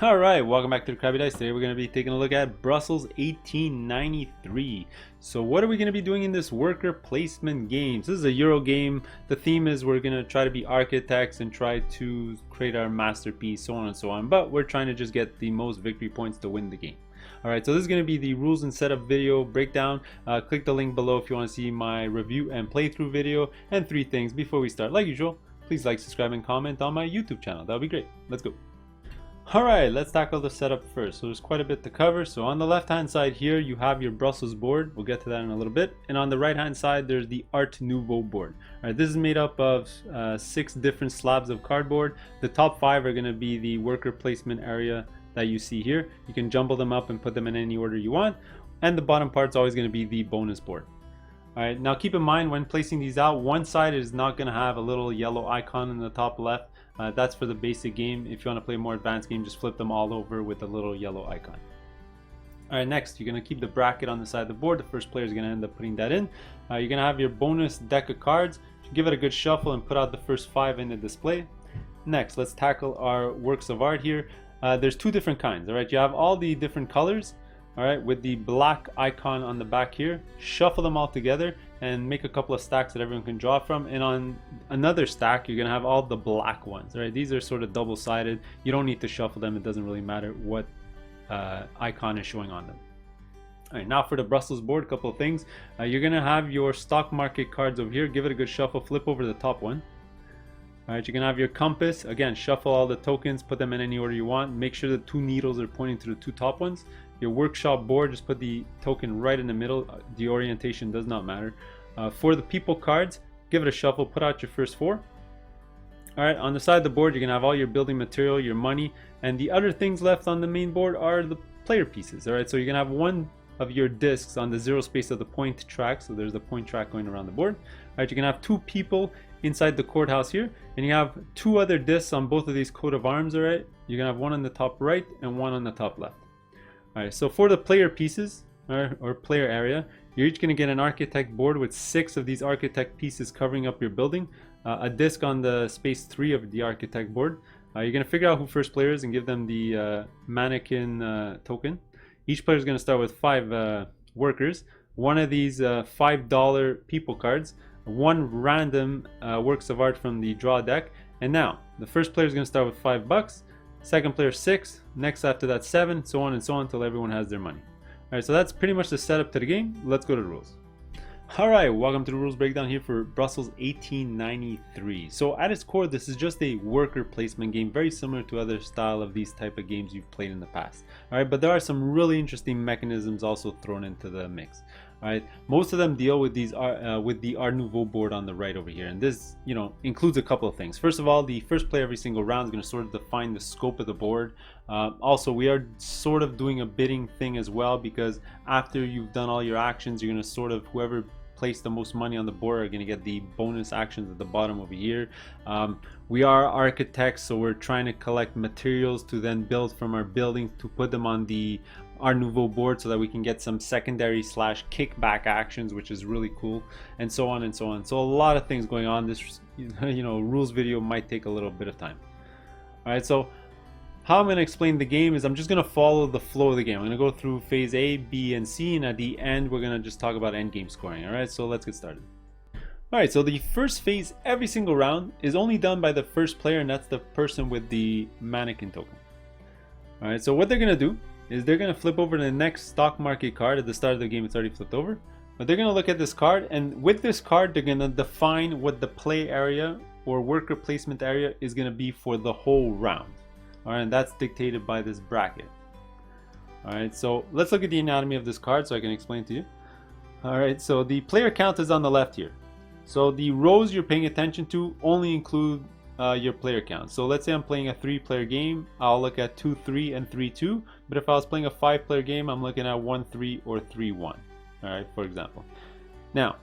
Alright, welcome back to the Crabby Dice. Today we're going to be taking a look at Brussels 1893. So what are we going to be doing in this worker placement game? So this is a Euro game. The theme is we're going to try to be architects and try to create our masterpiece, so on and so on. But we're trying to just get the most victory points to win the game. Alright, so this is going to be the rules and setup video breakdown. Click the link below if you want to see my review and playthrough video. And 3 things before we start. Like usual, please like, subscribe, and comment on my YouTube channel. That would be great. Let's go. Alright, let's tackle the setup first. So there's quite a bit to cover. So on the left hand side here you have your Brussels board. We'll get to that in a little bit. And on the right hand side there's the Art Nouveau board. Alright, this is made up of 6 different slabs of cardboard. The top 5 are going to be the worker placement area that you see here. You can jumble them up and put them in any order you want. And the bottom part's always going to be the bonus board. Alright, now keep in mind when placing these out, one side is not going to have a little yellow icon in the top left. That's for the basic game. If you want to play a more advanced game, just flip them all over with a little yellow icon. Alright, next you're going to keep the bracket on the side of the board. The first player is going to end up putting that in. You're going to have your bonus deck of cards. Give it a good shuffle and put out the first 5 in the display. Next, let's tackle our works of art here. There's 2 different kinds. Alright, you have all the different colors. Alright, with the black icon on the back here, shuffle them all together and make a couple of stacks that everyone can draw from. And on another stack, you're going to have all the black ones. Alright, these are sort of double-sided. You don't need to shuffle them. It doesn't really matter what icon is showing on them. Alright, now for the Brussels board, a couple of things. You're going to have your stock market cards over here. Give it a good shuffle. Flip over the top one. Alright, you're going to have your compass. Again, shuffle all the tokens. Put them in any order you want. Make sure the 2 needles are pointing to the 2 top ones. Your workshop board, just put the token right in the middle. The orientation does not matter. For the people cards, give it a shuffle. Put out your first 4. Alright, on the side of the board, you're going to have all your building material, your money. And the other things left on the main board are the player pieces. Alright, so you're going to have one of your discs on the 0 space of the point track. So there's the point track going around the board. Alright, you're going to have 2 people inside the courthouse here, and you have 2 other discs on both of these coat of arms. All right, you're gonna have one on the top right and one on the top left. All right, so for the player pieces or player area, you're each gonna get an architect board with 6 of these architect pieces covering up your building, a disc on the space 3 of the architect board. You're gonna figure out who first player is and give them the mannequin token. Each player is gonna start with 5 workers, one of these $5 people cards, 1 random works of art from the draw deck. And now the first player is going to start with $5, second player 6, next after that 7, so on and so on until everyone has their money. Alright, so that's pretty much the setup to the game. Let's go to the rules. Alright, welcome to the rules breakdown here for Brussels 1893. So at its core, this is just a worker placement game, very similar to other style of these type of games you've played in the past. Alright, but there are some really interesting mechanisms also thrown into the mix. Alright, most of them deal with these with the Art Nouveau board on the right over here, and this, you know, includes a couple of things. First of all, the first player every single round is going to sort of define the scope of the board. Also, we are sort of doing a bidding thing as well, because after you've done all your actions, you're going to sort of, whoever place the most money on the board are going to get the bonus actions at the bottom over here. We are architects, so we're trying to collect materials to then build from our buildings to put them on the Art Nouveau board so that we can get some secondary / kickback actions, which is really cool, and so on and so on. So a lot of things going on. This, you know, rules video might take a little bit of time. All right, so how I'm going to explain the game is I'm just going to follow the flow of the game. I'm going to go through phase A, B, and C, and at the end we're going to just talk about end game scoring. All right, so let's get started. Alright, so the first phase every single round is only done by the first player, and that's the person with the mannequin token. Alright, so what they're going to do is they're going to flip over to the next stock market card. At the start of the game it's already flipped over, but they're going to look at this card, and with this card they're going to define what the play area or worker placement area is going to be for the whole round. Alright, and that's dictated by this bracket. Alright, so let's look at the anatomy of this card so I can explain to you. Alright, so the player count is on the left here. So the rows you're paying attention to only include your player count. So let's say I'm playing a 3-player game, I'll look at 2-3 and 3-2. But if I was playing a 5-player game, I'm looking at 1-3 or 3-1. Alright, for example. Now,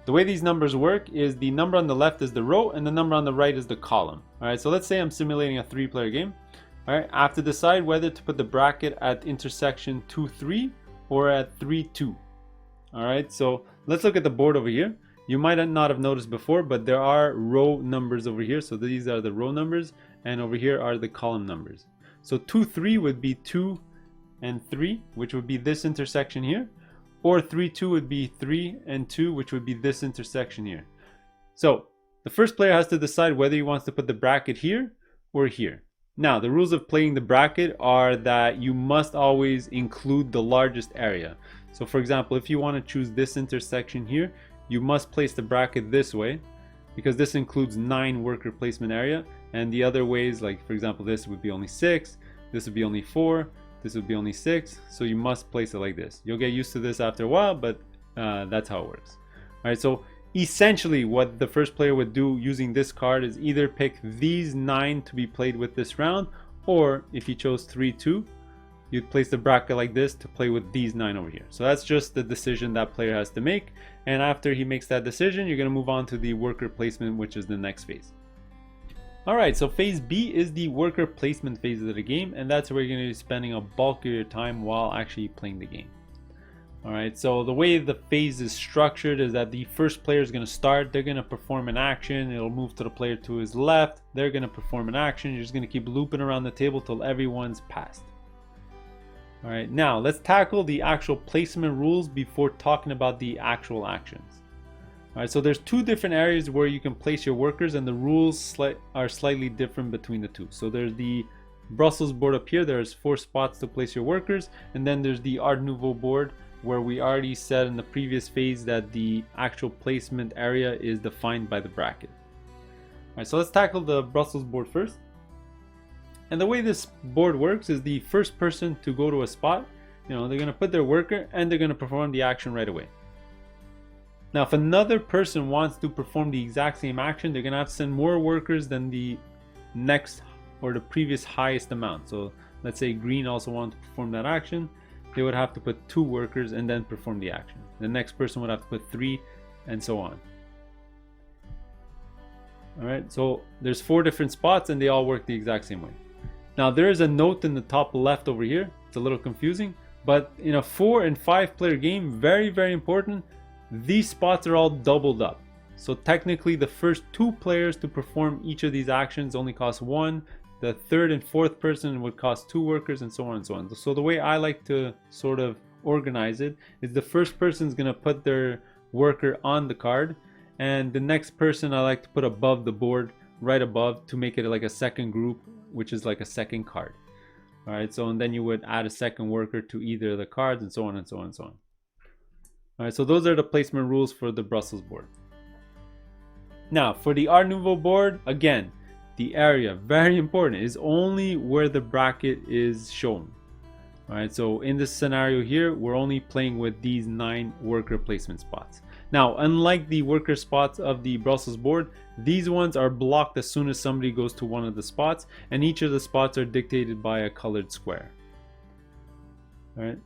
the way these numbers work is the number on the left is the row and the number on the right is the column. Alright, so let's say I'm simulating a 3-player game. Alright, I have to decide whether to put the bracket at intersection 2-3 or at 3-2. Alright, so let's look at the board over here. You might not have noticed before, but there are row numbers over here. So these are the row numbers, and over here are the column numbers. So 2, 3 would be 2 and 3, which would be this intersection here. Or 3, 2 would be 3 and 2, which would be this intersection here. So the first player has to decide whether he wants to put the bracket here or here. Now, the rules of playing the bracket are that you must always include the largest area. So for example, if you want to choose this intersection here, you must place the bracket this way, because this includes 9 worker placement area, and the other ways, like for example, this would be only 6, this would be only 4, this would be only 6, so you must place it like this. You'll get used to this after a while, but that's how it works. All right, so essentially what the first player would do using this card is either pick these 9 to be played with this round, or if you chose 3, 2, you'd place the bracket like this to play with these 9 over here. So that's just the decision that player has to make, and after he makes that decision, you're going to move on to the worker placement, which is the next phase. Alright, so phase B is the worker placement phase of the game, and that's where you're going to be spending a bulk of your time while actually playing the game. Alright, so the way the phase is structured is that the first player is going to start, they're going to perform an action, it'll move to the player to his left, they're going to perform an action, you're just going to keep looping around the table till everyone's passed. Alright, now let's tackle the actual placement rules before talking about the actual actions. Alright, so there's 2 different areas where you can place your workers, and the rules are slightly different between the 2. So there's the Brussels board up here, there's 4 spots to place your workers, and then there's the Art Nouveau board, where we already said in the previous phase that the actual placement area is defined by the bracket. Alright, so let's tackle the Brussels board first. And the way this board works is the first person to go to a spot, they're going to put their worker and they're going to perform the action right away. Now, if another person wants to perform the exact same action, they're going to have to send more workers than the next or the previous highest amount. So let's say green also wants to perform that action. They would have to put 2 workers and then perform the action. The next person would have to put 3 and so on. Alright, so there's 4 different spots and they all work the exact same way. Now there is a note in the top left over here. It's a little confusing, but in a 4 and 5 player game, very, very important, these spots are all doubled up. So technically the first 2 players to perform each of these actions only cost 1. The 3rd and 4th person would cost 2 workers, and so on and so on. So the way I like to sort of organize it is the first person is going to put their worker on the card, and the next person I like to put above the board, right above, to make it like a second group, which is like a second card. Alright, so and then you would add a second worker to either of the cards, and so on and so on and so on. Alright, so those are the placement rules for the Brussels board. Now for the Art Nouveau board, again, the area, very important, is only where the bracket is shown. Alright, so in this scenario here, we're only playing with these 9 worker placement spots. Now, unlike the worker spots of the Brussels board, these ones are blocked as soon as somebody goes to one of the spots, and each of the spots are dictated by a colored square. Alright.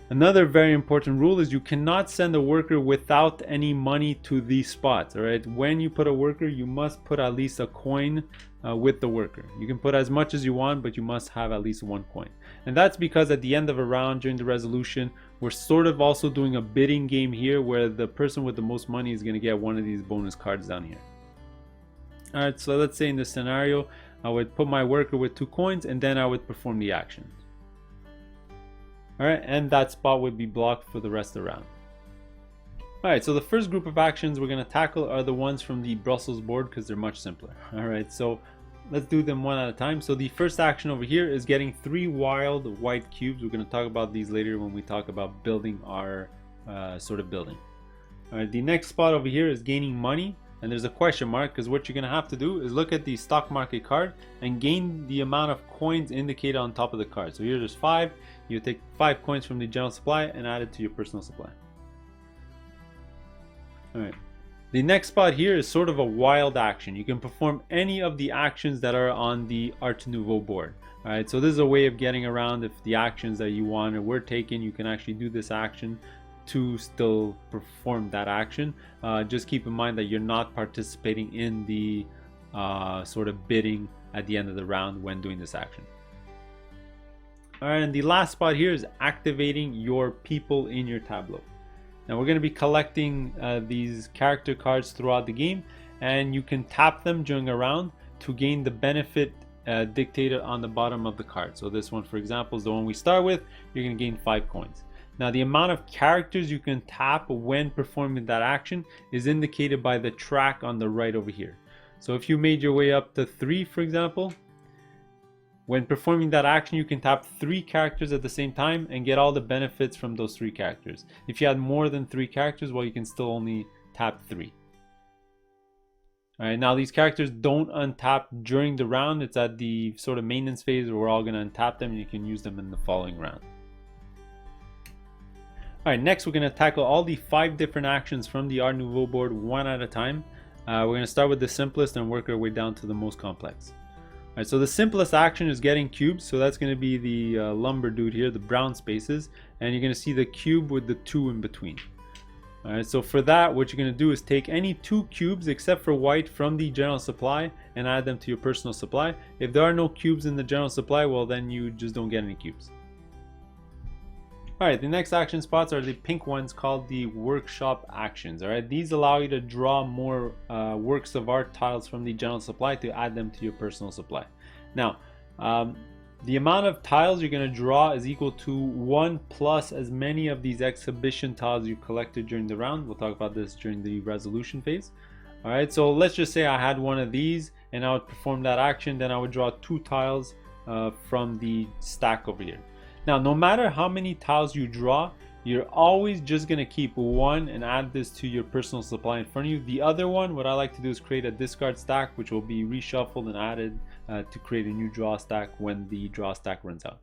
Another very important rule is you cannot send a worker without any money to these spots. All right, when you put a worker, you must put at least a coin with the worker. You can put as much as you want, but you must have at least 1 coin. And that's because at the end of a round during the resolution, we're sort of also doing a bidding game here where the person with the most money is going to get one of these bonus cards down here. All right, so let's say in this scenario, I would put my worker with 2 coins and then I would perform the action. Alright, and that spot would be blocked for the rest of the round. Alright, so the first group of actions we're going to tackle are the ones from the Brussels board because they're much simpler. Alright, so let's do them one at a time. So the first action over here is getting 3 wild white cubes. We're going to talk about these later when we talk about building our sort of building. Alright, the next spot over here is gaining money. And there's a question mark because what you're going to have to do is look at the stock market card and gain the amount of coins indicated on top of the card. So here there's 5. You take 5 coins from the general supply and add it to your personal supply. Alright. The next spot here is sort of a wild action. You can perform any of the actions that are on the Art Nouveau board. Alright, so this is a way of getting around if the actions that you want were taken, you can actually do this action to still perform that action. Just keep in mind that you're not participating in the sort of bidding at the end of the round when doing this action. Alright, and the last spot here is activating your people in your tableau. Now we're going to be collecting these character cards throughout the game, and you can tap them during a round to gain the benefit dictated on the bottom of the card. So this one, for example, is the one we start with. You're going to gain 5 coins. Now the amount of characters you can tap when performing that action is indicated by the track on the right over here. So if you made your way up to 3, for example, when performing that action you can tap 3 characters at the same time and get all the benefits from those 3 characters. If you had more than 3 characters, well, you can still only tap 3. Alright, now these characters don't untap during the round. It's at the sort of maintenance phase where we're all going to untap them and you can use them in the following round. Alright, next we're going to tackle all the 5 different actions from the Art Nouveau board one at a time. We're going to start with the simplest and work our way down to the most complex. Alright, so the simplest action is getting cubes, so that's going to be the lumber dude here, the brown spaces, and you're going to see the cube with the 2 in between. Alright, so for that, what you're going to do is take any 2 cubes except for white from the general supply and add them to your personal supply. If there are no cubes in the general supply, well then you just don't get any cubes. Alright, the next action spots are the pink ones called the workshop actions. Alright, these allow you to draw more works of art tiles from the general supply to add them to your personal supply. Now, the amount of tiles you're going to draw is equal to 1 plus as many of these exhibition tiles you collected during the round. We'll talk about this during the resolution phase. Alright, so let's just say I had one of these and I would perform that action, then I would draw 2 tiles from the stack over here. Now, no matter how many tiles you draw, you're always just going to keep 1 and add this to your personal supply in front of you. The other one, what I like to do is create a discard stack, which will be reshuffled and added to create a new draw stack when the draw stack runs out.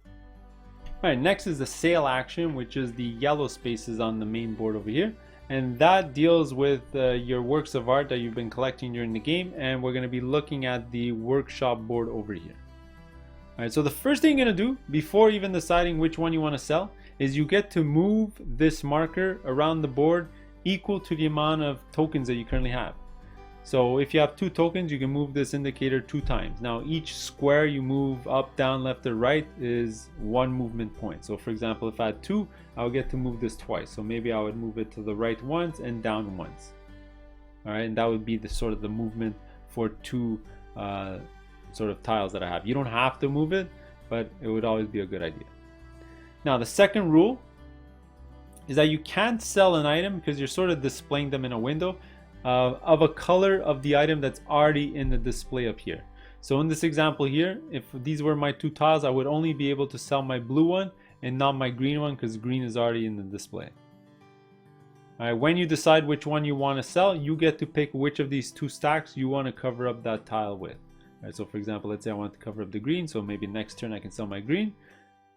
Alright, next is the sale action, which is the yellow spaces on the main board over here. And that deals with your works of art that you've been collecting during the game. And we're going to be looking at the workshop board over here. Alright, so the first thing you're going to do before even deciding which one you want to sell is you get to move this marker around the board equal to the amount of tokens that you currently have. So if you have 2 tokens, you can move this indicator 2 times. Now each square you move up, down, left, or right is 1 movement point. So for example, if I had 2, I would get to move this twice. So maybe I would move it to the right once and down once. Alright, and that would be the sort of the movement for 2 sort of tiles that I have. You don't have to move it, but it would always be a good idea. Now the second rule is that you can't sell an item because you're sort of displaying them in a window of a color of the item that's already in the display up here. So in this example here, if these were my 2 tiles, I would only be able to sell my blue one and not my green one because green is already in the display. Alright, when you decide which one you want to sell, you get to pick which of these 2 stacks you want to cover up that tile with. Alright, so for example, let's say I want to cover up the green, so maybe next turn I can sell my green.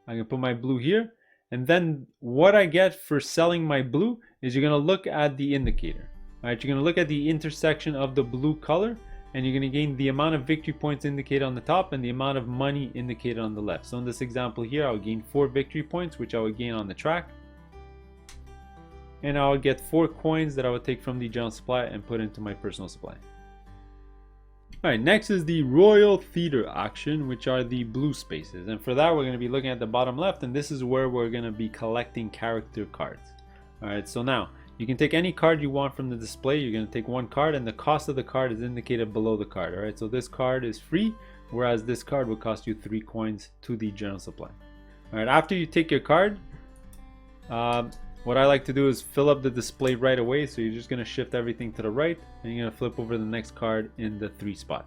I can put my blue here, and then what I get for selling my blue is you're going to look at the indicator. Alright, you're going to look at the intersection of the blue color, and you're going to gain the amount of victory points indicated on the top and the amount of money indicated on the left. So in this example here, I would gain 4 victory points, which I would gain on the track. And I would get 4 coins that I would take from the general supply and put into my personal supply. Alright, next is the Royal Theater action, which are the blue spaces. And for that, we're going to be looking at the bottom left, and this is where we're going to be collecting character cards. Alright, so now, you can take any card you want from the display. You're going to take 1 card, and the cost of the card is indicated below the card. Alright, so this card is free, whereas this card would cost you 3 coins to the general supply. Alright, after you take your card, what I like to do is fill up the display right away. So you're just going to shift everything to the right and you're going to flip over the next card in the 3 spot.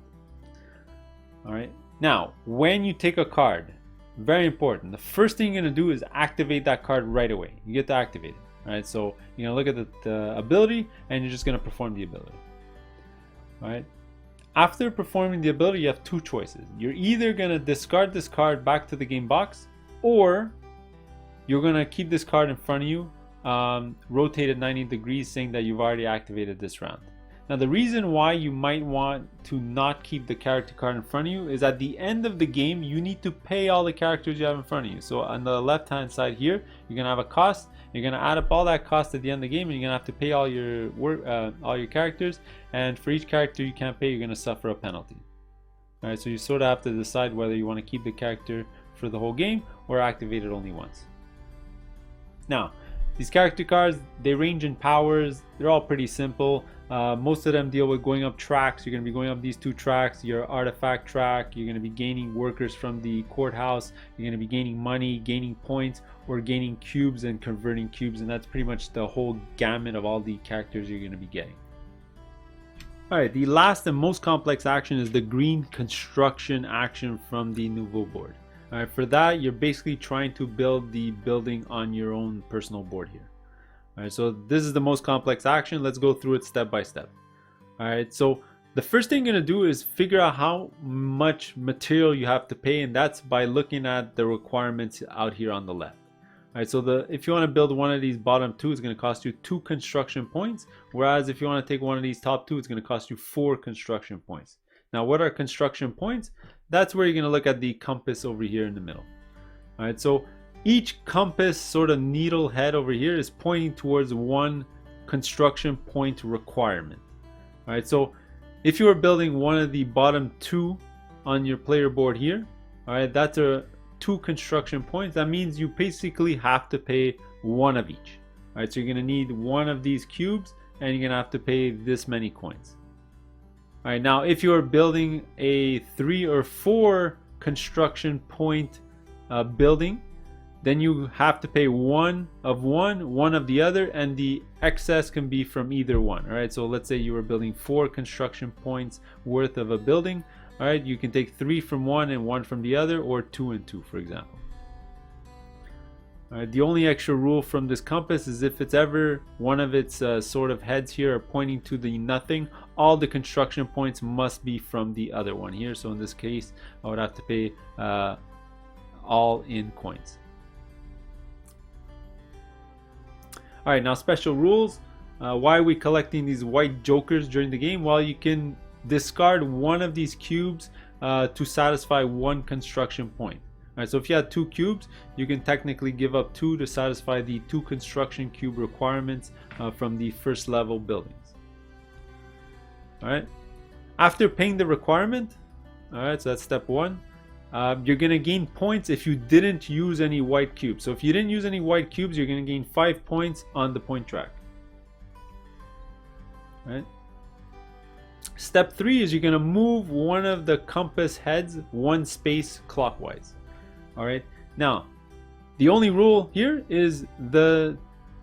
Alright, now when you take a card, very important, the first thing you're going to do is activate that card right away. You get to activate it. Alright, so you're going to look at the ability and you're just going to perform the ability. Alright, after performing the ability, you have 2 choices. You're either going to discard this card back to the game box, or you're going to keep this card in front of you, rotated 90 degrees, saying that you've already activated this round. Now the reason why you might want to not keep the character card in front of you is at the end of the game you need to pay all the characters you have in front of you. So on the left hand side here, you're gonna have a cost. You're gonna add up all that cost at the end of the game, and you're gonna have to pay all your characters, and for each character you can't pay, you're gonna suffer a penalty. Alright, so you sort of have to decide whether you want to keep the character for the whole game or activate it only once. Now these character cards, they range in powers. They're all pretty simple. Most of them deal with going up tracks. You're going to be going up these 2 tracks, your artifact track. You're going to be gaining workers from the courthouse. You're going to be gaining money, gaining points, or gaining cubes and converting cubes. And that's pretty much the whole gamut of all the characters you're going to be getting. Alright, the last and most complex action is the green construction action from the Nouveau board. Alright, for that, you're basically trying to build the building on your own personal board here. Alright, so this is the most complex action. Let's go through it step by step. Alright, so the first thing you're going to do is figure out how much material you have to pay, and that's by looking at the requirements out here on the left. Alright, so if you want to build one of these bottom 2, it's going to cost you 2 construction points, whereas if you want to take one of these top 2, it's going to cost you 4 construction points. Now, what are construction points? That's where you're going to look at the compass over here in the middle. Alright, so each compass sort of needle head over here is pointing towards 1 construction point requirement. Alright, so if you are building one of the bottom 2 on your player board here, alright, that's a 2 construction points. That means you basically have to pay 1 of each. Alright, so you're going to need 1 of these cubes, and you're going to have to pay this many coins. Alright, now if you are building a 3 or 4 construction point building, then you have to pay 1 of one, 1 of the other, and the excess can be from either one. Alright, so let's say you were building 4 construction points worth of a building. Alright, you can take 3 from one and 1 from the other, or 2 and 2, for example. Alright, the only extra rule from this compass is if it's ever one of its sort of heads here are pointing to the nothing, all the construction points must be from the other one here. So in this case, I would have to pay all in coins. Alright, now special rules. Why are we collecting these white jokers during the game? Well, you can discard one of these cubes to satisfy 1 construction point. Alright, so if you had 2 cubes, you can technically give up 2 to satisfy the 2 construction cube requirements from the first level buildings. Alright, after paying the requirement, alright, so that's step 1. You're going to gain points if you didn't use any white cubes. So if you didn't use any white cubes, you're going to gain 5 points on the point track. Alright. Step 3 is you're going to move one of the compass heads 1 space clockwise. Alright, now the only rule here is the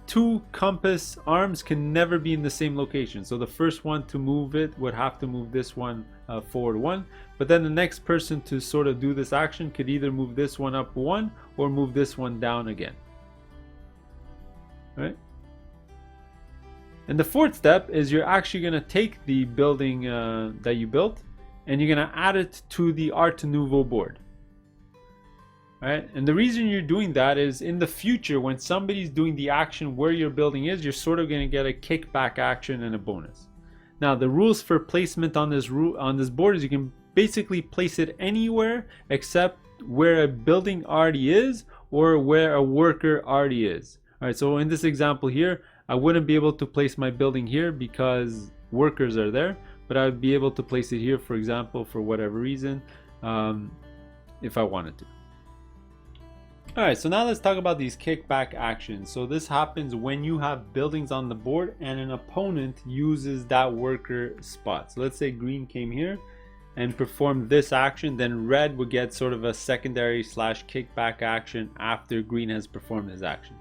2 compass arms can never be in the same location. So the first one to move it would have to move this one forward 1, but then the next person to sort of do this action could either move this one up 1 or move this one down again. Alright. And the 4th step is you're actually going to take the building that you built, and you're going to add it to the Art Nouveau board. Alright, and the reason you're doing that is in the future, when somebody's doing the action where your building is, you're sort of going to get a kickback action and a bonus. Now, the rules for placement on this board is you can basically place it anywhere except where a building already is or where a worker already is. Alright, so in this example here, I wouldn't be able to place my building here because workers are there, but I would be able to place it here, for example, for whatever reason, if I wanted to. Alright, so now let's talk about these kickback actions. So this happens when you have buildings on the board and an opponent uses that worker spot. So let's say green came here and performed this action, then red would get sort of a secondary / kickback action after green has performed his action.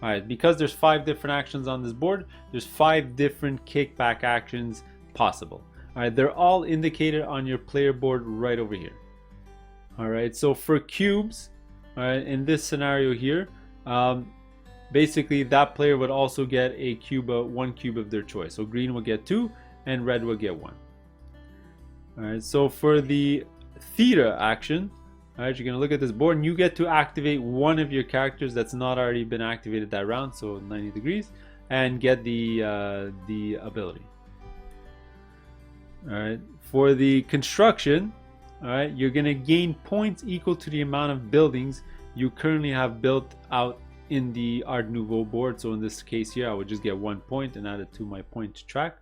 Alright, because there's 5 different actions on this board, there's 5 different kickback actions possible. Alright, they're all indicated on your player board right over here. Alright, so for cubes, alright, in this scenario here, basically that player would also get a cube, 1 cube of their choice. So green would get 2 and red would get 1. Alright, so for the theta action, alright, you're going to look at this board and you get to activate one of your characters that's not already been activated that round, so 90 degrees, and get the ability. Alright, for the construction, alright, you're going to gain points equal to the amount of buildings you currently have built out in the Art Nouveau board. So in this case here, I would just get 1 point and add it to my point track.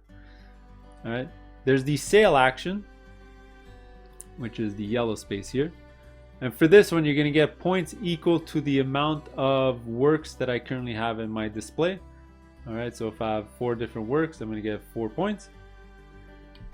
Alright, there's the sale action, which is the yellow space here. And for this one, you're going to get points equal to the amount of works that I currently have in my display. All right, so if I have 4 different works, I'm going to get 4 points.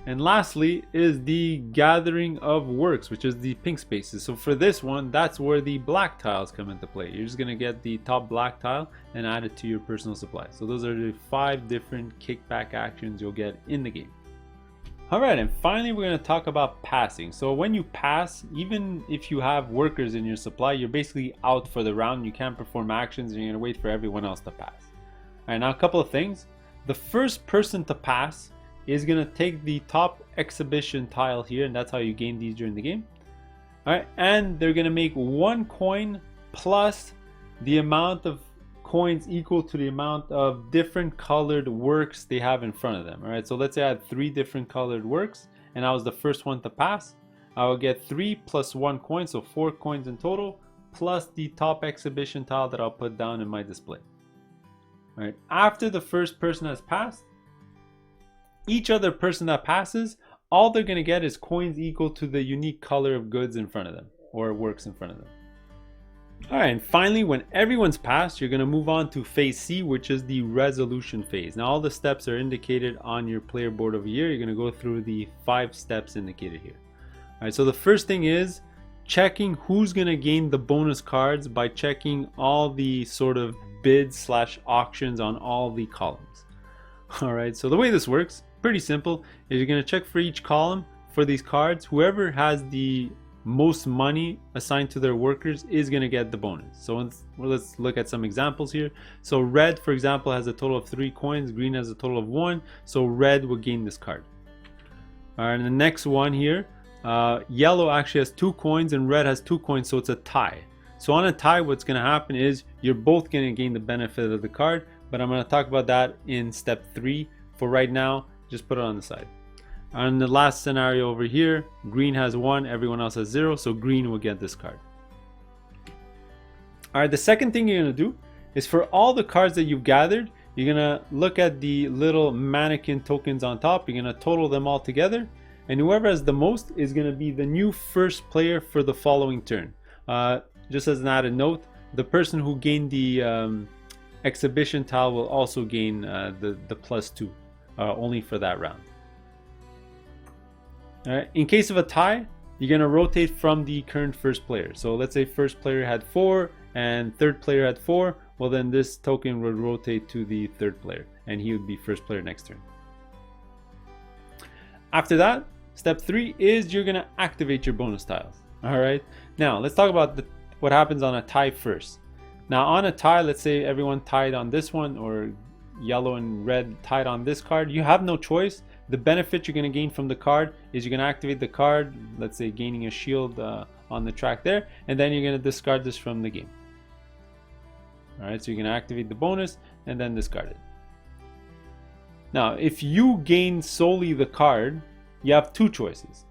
And lastly is the gathering of works, which is the pink spaces. So for this one, that's where the black tiles come into play. You're just going to get the top black tile and add it to your personal supply. So those are the 5 different kickback actions you'll get in the game. Alright, and finally we're going to talk about passing. So when you pass, even if you have workers in your supply, you're basically out for the round. You can't perform actions and you're going to wait for everyone else to pass. Alright, now a couple of things. The first person to pass is going to take the top exhibition tile here, and that's how you gain these during the game. Alright, and they're going to make 1 coin plus the amount of coins equal to the amount of different colored works they have in front of them. All right, so let's say I had 3 different colored works and I was the first one to pass. I will get 3 plus 1 coin, so 4 coins in total, plus the top exhibition tile that I'll put down in my display. All right, after the first person has passed, each other person that passes, all they're going to get is coins equal to the unique color of goods in front of them or works in front of them. Alright, and finally, when everyone's passed, you're going to move on to phase C, which is the resolution phase. Now all the steps are indicated on your player board over here. You're going to go through the 5 steps indicated here. Alright, so the first thing is checking who's going to gain the bonus cards by checking all the sort of bids / auctions on all the columns. Alright, so the way this works, pretty simple, is you're going to check for each column for these cards. Whoever has the most money assigned to their workers is going to get the bonus. So let's look at some examples here. So red, for example, has a total of 3 coins, green has a total of 1, so red will gain this card. All right, and the next one here, yellow actually has 2 coins and red has 2 coins, so it's a tie. So on a tie, what's going to happen is you're both going to gain the benefit of the card, but I'm going to talk about that in step 3. For right now, just put it on the side. On the last scenario over here, green has 1, everyone else has 0, so green will get this card. Alright, the second thing you're going to do is for all the cards that you've gathered, you're going to look at the little mannequin tokens on top, you're going to total them all together, and whoever has the most is going to be the new first player for the following turn. Just as an added note, the person who gained the exhibition tile will also gain the +2, only for that round. Alright, in case of a tie, you're going to rotate from the current first player. So let's say first player had 4 and third player had 4. Well, then this token would rotate to the third player and he would be first player next turn. After that, step 3 is you're going to activate your bonus tiles. Alright, now let's talk about what happens on a tie first. Now on a tie, let's say everyone tied on this one, or yellow and red tied on this card. You have no choice. The benefit you're going to gain from the card is you're going to activate the card, let's say gaining a shield on the track there, and then you're going to discard this from the game. Alright, so you're going to activate the bonus and then discard it. Now, if you gain solely the card, you have 2 choices.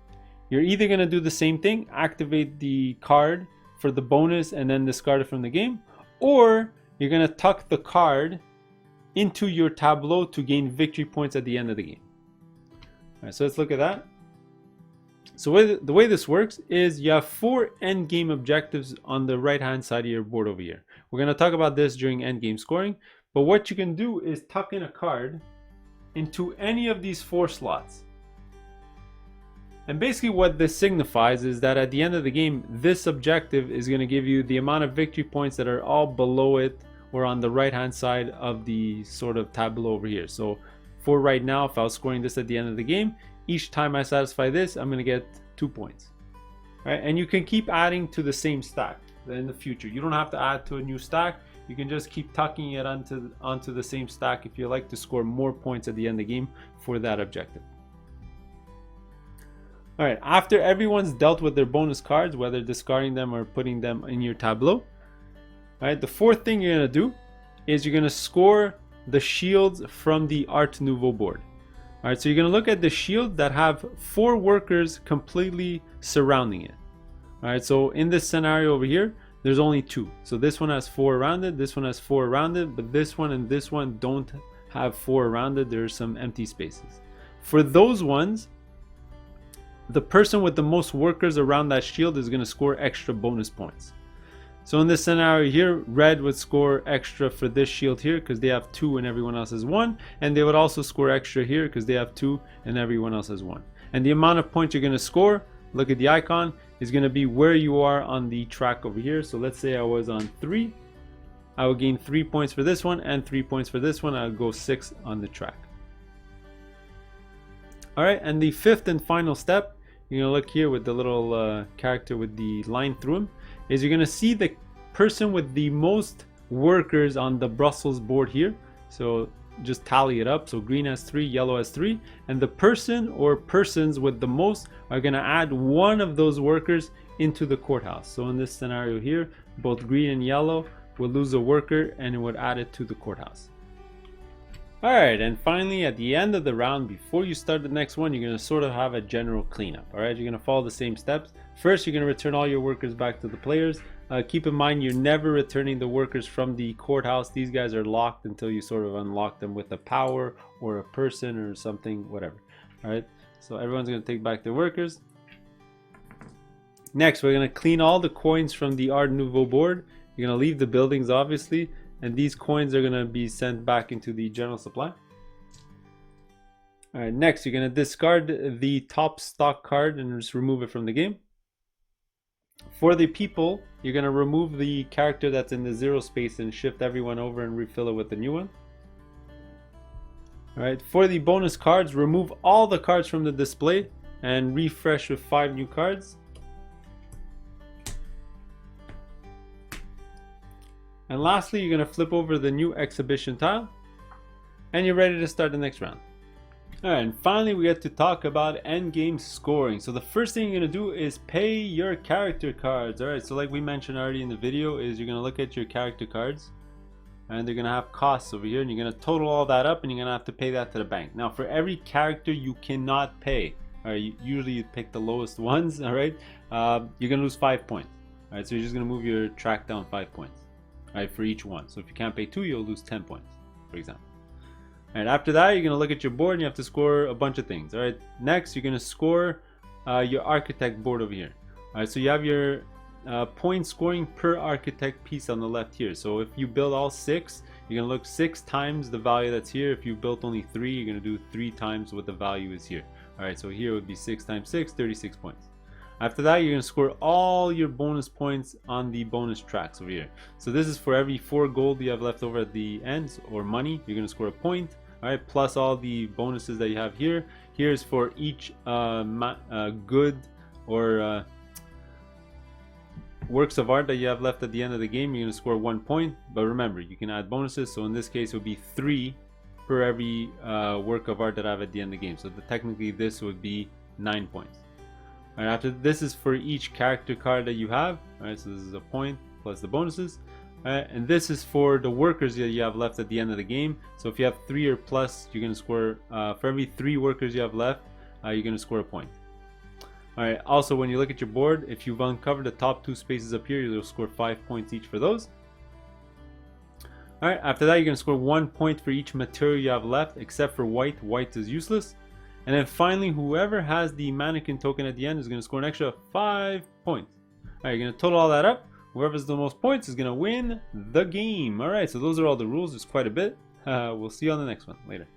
You're either going to do the same thing, activate the card for the bonus and then discard it from the game, or you're going to tuck the card into your tableau to gain victory points at the end of the game. Alright, so let's look at that. So the way this works is you have 4 end game objectives on the right hand side of your board over here. We're going to talk about this during end game scoring, but what you can do is tuck in a card into any of these 4 slots. And basically what this signifies is that at the end of the game, this objective is going to give you the amount of victory points that are all below it or on the right hand side of the sort of tableau over here. So for right now, if I was scoring this at the end of the game, each time I satisfy this, I'm going to get 2 points. Right? And you can keep adding to the same stack in the future. You don't have to add to a new stack. You can just keep tucking it onto the same stack if you like to score more points at the end of the game for that objective. Alright, after everyone's dealt with their bonus cards, whether discarding them or putting them in your tableau, alright, the 4th thing you're going to do is you're going to score the shields from the Art Nouveau board. Alright, so you're going to look at the shields that have 4 workers completely surrounding it. Alright, so in this scenario over here, there's only 2. So this one has 4 around it, this one has 4 around it, but this one and this one don't have 4 around it. There's some empty spaces. For those ones, the person with the most workers around that shield is going to score extra bonus points. So in this scenario here, red would score extra for this shield here because they have 2 and everyone else has 1. And they would also score extra here because they have 2 and everyone else has 1. And the amount of points you're going to score, look at the icon, is going to be where you are on the track over here. So let's say I was on 3. I will gain 3 points for this one and 3 points for this one. I'll go 6 on the track. Alright, and the fifth and final step, you're going to look here with the little character with the line through him, is you're going to see the person with the most workers on the Brussels board here. So just tally it up. So green has 3, yellow has 3, and the person or persons with the most are going to add one of those workers into the courthouse. So in this scenario here, both green and yellow will lose a worker and it would add it to the courthouse. Alright, and finally at the end of the round, before you start the next one, you're going to sort of have a general cleanup. Alright, you're going to follow the same steps. First, you're going to return all your workers back to the players. Keep in mind, you're never returning the workers from the courthouse. These guys are locked until you sort of unlock them with a power or a person or something, whatever. Alright, so everyone's going to take back their workers. Next, we're going to clean all the coins from the Art Nouveau board. You're going to leave the buildings, obviously. And these coins are going to be sent back into the general supply. Alright, next you're going to discard the top stock card and just remove it from the game. For the people, you're going to remove the character that's in the 0 space and shift everyone over and refill it with a new one. Alright, for the bonus cards, remove all the cards from the display and refresh with 5 new cards. And lastly, you're going to flip over the new exhibition tile and you're ready to start the next round. Alright, and finally we get to talk about endgame scoring. So the first thing you're going to do is pay your character cards. Alright, so like we mentioned already in the video, is you're going to look at your character cards and they're going to have costs over here and you're going to total all that up and you're going to have to pay that to the bank. Now for every character you cannot pay, alright, usually you pick the lowest ones, alright, you're going to lose 5 points. Alright, so you're just going to move your track down 5 points. Right, for each one. So if you can't pay 2, you'll lose 10 points, for example. And after that, you're going to look at your board and you have to score a bunch of things. All right, next you're going to score your architect board over here. All right, so you have your point scoring per architect piece on the left here. So if you build all 6, you're going to look 6 times the value that's here. If you built only 3, you're going to do 3 times what the value is here. All right, so here would be 6 times 6, 36 points. After that, you're going to score all your bonus points on the bonus tracks over here. So this is for every 4 gold you have left over at the end, or money, you're going to score a point. All right, plus all the bonuses that you have here. Here's for each good or works of art that you have left at the end of the game, you're going to score 1 point. But remember, you can add bonuses. So in this case, it would be 3 per every work of art that I have at the end of the game. So technically, this would be 9 points. Alright, after this is for each character card that you have. Alright, so this is a point plus the bonuses. Alright, and this is for the workers that you have left at the end of the game. So if you have 3 or plus, you're going to score, for every 3 workers you have left, you're going to score a point. Alright, also when you look at your board, if you've uncovered the top 2 spaces up here, you'll score 5 points each for those. Alright, after that you're going to score 1 point for each material you have left, except for white. White is useless. And then finally, whoever has the mannequin token at the end is going to score an extra 5 points. Alright, you're going to total all that up. Whoever's the most points is going to win the game. Alright, so those are all the rules. There's quite a bit. We'll see you on the next one. Later.